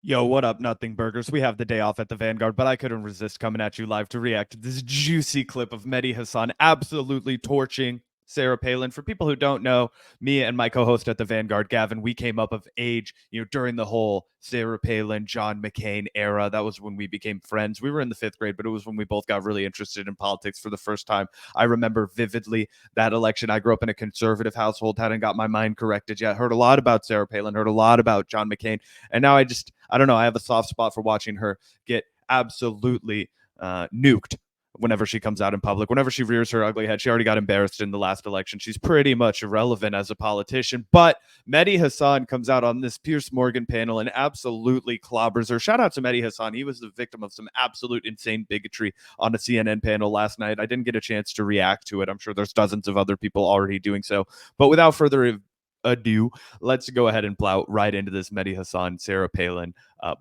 Yo, what up, Nothing Burgers? We have the day off at the Vanguard, but I couldn't resist coming at you live to react to this juicy clip of Mehdi Hasan absolutely torching Sarah Palin. For people who don't know, me and my co-host at the Vanguard, Gavin, we came up of age, during the whole Sarah Palin, John McCain era. That was when we became friends. We were in the 5th grade, but it was when we both got really interested in politics for the first time. I remember vividly that election. I grew up in a conservative household, hadn't got my mind corrected yet. Heard a lot about Sarah Palin, heard a lot about John McCain, and now I don't know, I have a soft spot for watching her get absolutely nuked whenever she comes out in public, whenever she rears her ugly head. She already got embarrassed in the last election. She's pretty much irrelevant as a politician. But Mehdi Hasan comes out on this Piers Morgan panel and absolutely clobbers her. Shout out to Mehdi Hasan. He was the victim of some absolute insane bigotry on a CNN panel last night. I didn't get a chance to react to it. I'm sure there's dozens of other people already doing so. But without further ado, let's go ahead and plow right into this Mehdi Hasan, Sarah Palin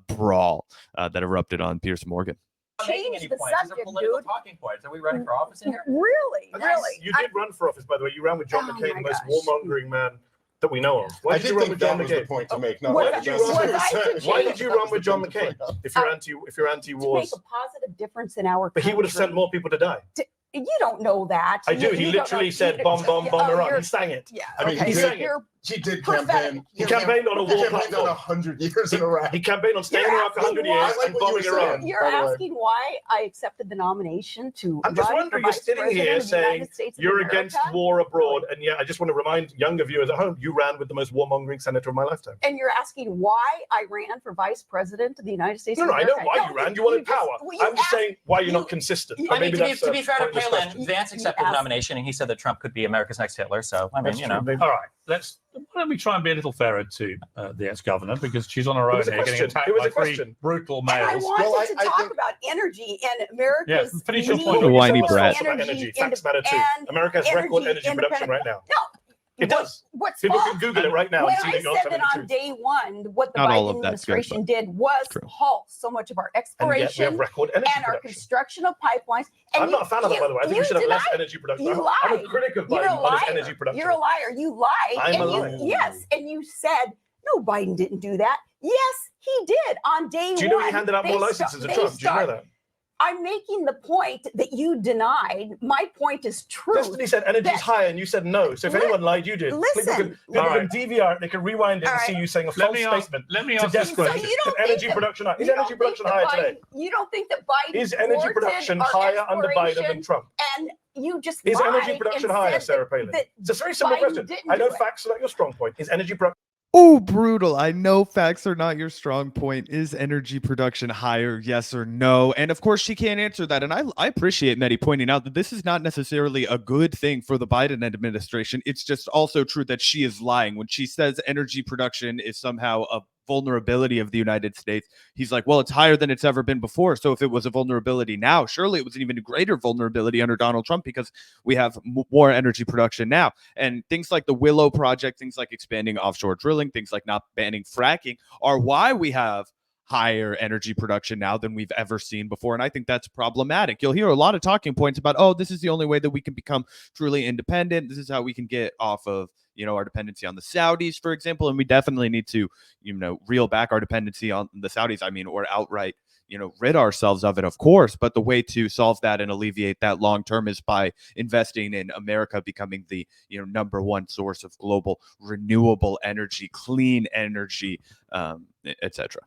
brawl that erupted on Piers Morgan. Change the subject, dude. Talking points. Are we running for office in here? Really? You did run for office, by the way. You ran with John McCain, the most warmongering man that we know of. Why did you run with John McCain? The point to make. Why did you run with John McCain if you're anti-wars? To make a positive difference in our country. But he would have sent more people to die. You don't know that. I do. He literally said bomb, bomb, bomb Iran. He sang it. Yeah. I mean, okay. he sang it. He did campaign. He campaigned on a war platform. He campaigned on 100 years in Iraq. He campaigned on staying in Iraq 100 years and bombing Iran. You're asking why I accepted the nomination to. I'm just wondering, you're sitting here saying you're against war abroad, and yet I just want to remind younger viewers at home, you ran with the most warmongering senator of my lifetime. And you're asking why I ran for vice president of the United States. No, I know why you ran. You wanted power. I'm just saying why you're not consistent. I mean, to be fair to Palin, Vance accepted the nomination, and he said that Trump could be America's next Hitler. So I mean, you know. All right, why don't we try and be a little fairer to the ex-governor, because she's on her own here getting attacked by 3 brutal males. I wanted to talk about energy and America's finish your point. Whiny brat. Energy. Facts matter too. America has record energy production right now. No. It does. People can Google it right now and see that you're telling the truth. On day one, what the Biden administration did was halt so much of our exploration and our construction of pipelines. And I'm not a fan of that, by the way. I think we should have less energy production. I'm a critic of Biden on his energy production. You're a liar. You lied. I'm a liar. Yes, and you said, no, Biden didn't do that. Yes, he did on day one. Do you know he handed out more licenses than Trump? Do you know that? I'm making the point that you denied. My point is true. Destiny said energy's higher, and you said no. So if anyone lied, you did. Listen. People can DVR it. They can rewind it and see you saying a false statement. Let me ask this question. Energy production higher. Is energy production higher today? You don't think that Biden is energy production higher under Biden than Trump? And you just is energy production higher, Sarah Palin? It's a very simple question. I know facts are not your strong point. Is energy production? Oh, brutal. I know facts are not your strong point. Is energy production higher? Yes or no? And of course, she can't answer that. And I appreciate Mehdi pointing out that this is not necessarily a good thing for the Biden administration. It's just also true that she is lying. When she says energy production is somehow a vulnerability of the United States, he's like, well, it's higher than it's ever been before. So if it was a vulnerability now, surely it was an even greater vulnerability under Donald Trump, because we have more energy production now. And things like the Willow Project, things like expanding offshore drilling, things like not banning fracking are why we have higher energy production now than we've ever seen before. And I think that's problematic. You'll hear a lot of talking points about, oh, this is the only way that we can become truly independent. This is how we can get off of our dependency on the Saudis, for example. And we definitely need to, reel back our dependency on the Saudis, or outright, rid ourselves of it, of course. But the way to solve that and alleviate that long term is by investing in America becoming the, #1 source of global renewable energy, clean energy, etc.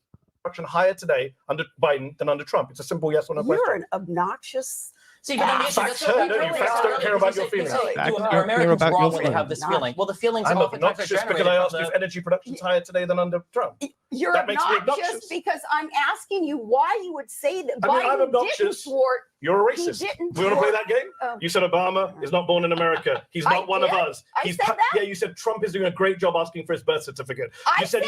Higher today under Biden than under Trump. It's a simple yes or no question. You're an obnoxious. See, facts don't care about your feelings. Are Americans wrong when they have this feeling? Well, the feelings I'm obnoxious because I asked if energy production is higher today than under Trump. You're obnoxious because I'm asking you why you would say that Biden didn't thwart. You're a racist. We want to play that game? You said Obama is not born in America. He's not one of us. I said that? Yeah, you said Trump is doing a great job asking for his birth certificate. You said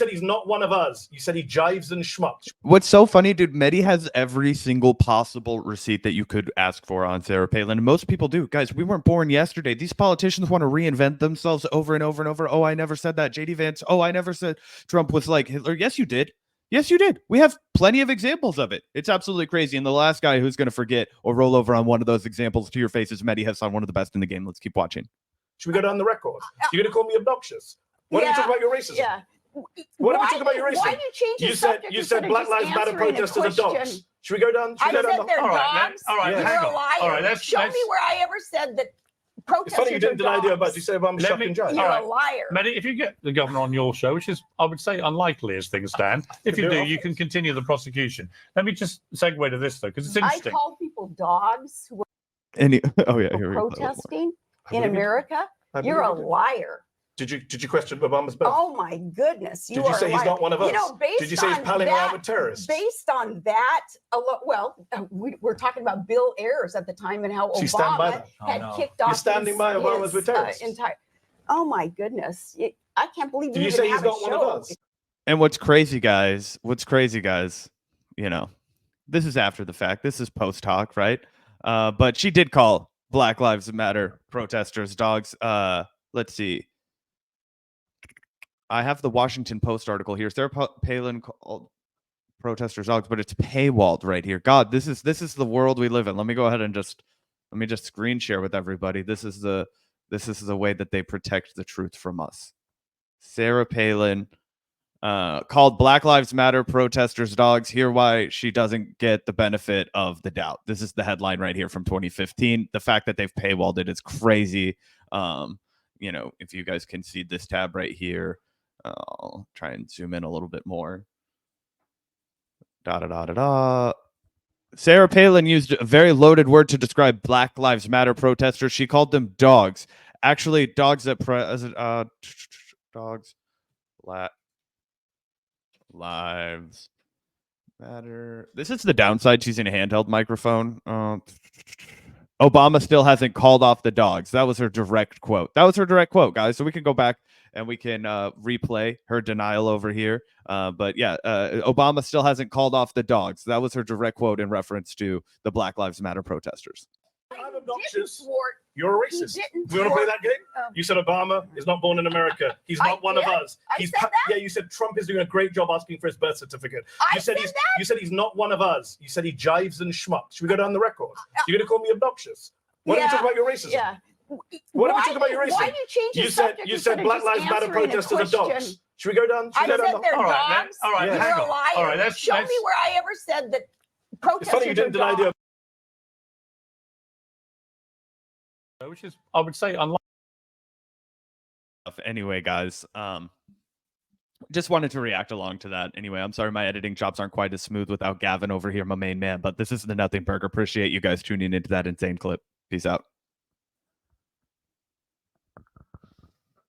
he's not one of us. You said he jives and schmucks. What's so funny, dude, Mehdi has every single possible receipt that you could ask for on Sarah Palin. And most people do. Guys, we weren't born yesterday. These politicians want to reinvent themselves over and over and over. Oh, I never said that. JD Vance. Oh, I never said Trump was like Hitler. Yes, you did. Yes, you did. We have plenty of examples of it. It's absolutely crazy. And the last guy who's going to forget or roll over on one of those examples to your face is Mehdi Hasan, one of the best in the game. Let's keep watching. Should we go down the record? You're going to call me obnoxious? Why don't you talk about your racism? Yeah. What did we talk about your Why racing? do you change the You subject said instead of Black just Lives Matter answering a protesters are dogs. question? Should we go down? I said they're All right, dogs. all right, You're hang a on. liar. All right, let's- Show me where I ever said that It's protesters funny you didn't deny are the dogs. Obama. You say Obama's Let shocking me- judge. You're All a right. liar. Mehdi, if you get the governor on your show, which is, I would say, unlikely as things stand, if you do do, it. you can continue the prosecution. Let me just segue to this, though, because it's I interesting. call people dogs who Oh yeah, are here we go. protesting I in believe you. America. I You're a believe you. liar. Did you question Obama's birth? Oh my goodness. Did you say he's not one of us? You know, based Did you say he's on palling around that, with terrorists? Based on that, we're talking about Bill Ayers at the time and how So you stand by Obama that? had Oh, no. kicked off You're standing by Obama's with terrorists? entire. Oh my goodness. I can't believe Did you even say he's have a not one of show. us? And what's crazy, guys? You know, this is after the fact. This is post hoc, right? But she did call Black Lives Matter protesters dogs. Let's see. I have the Washington Post article here. Sarah Palin called protesters dogs, but it's paywalled right here. God, this is the world we live in. Let me go ahead and let me screen share with everybody. This is the way that they protect the truth from us. Sarah Palin called Black Lives Matter protesters dogs. Hear why she doesn't get the benefit of the doubt. This is the headline right here from 2015. The fact that they've paywalled it is crazy. You know, if you guys can see this tab right here, I'll try and zoom in a little bit more. Sarah Palin used a very loaded word to describe Black Lives Matter protesters. She called them dogs. Actually, dogs that dogs. Black Lives Matter. This is the downside to using a handheld microphone. Obama still hasn't called off the dogs. That was her direct quote. Guys. So we can go back and we can replay her denial over here. But yeah, Obama still hasn't called off the dogs. That was her direct quote in reference to the Black Lives Matter protesters. I'm obnoxious. You're a racist. We want to play that game? Um, You said Obama is not born in America. He's not one of us. I said that? Yeah, you said Trump is doing a great job asking for his birth certificate. You said he's not one of us. You said he jives and schmucks. Should we go down the record? You're going to call me obnoxious? Why don't we talk about your racism? Yeah. Why don't we talk about your racism? Why do you change the subject You instead said of Black just Lives Matter answering a protesters are dogs. question? Should we go down? I said they're All right, dogs. all right, You're hang a on. liar. All right, let's- Show me where I ever said that protesters It's funny you didn't deny are dogs. Which is, I would say, unlikely. Anyway, guys, just wanted to react along to that. Anyway, I'm sorry my editing chops aren't quite as smooth without Gavin over here, my main man, but this is the Nothing Burger. Appreciate you guys tuning into that insane clip. Peace out.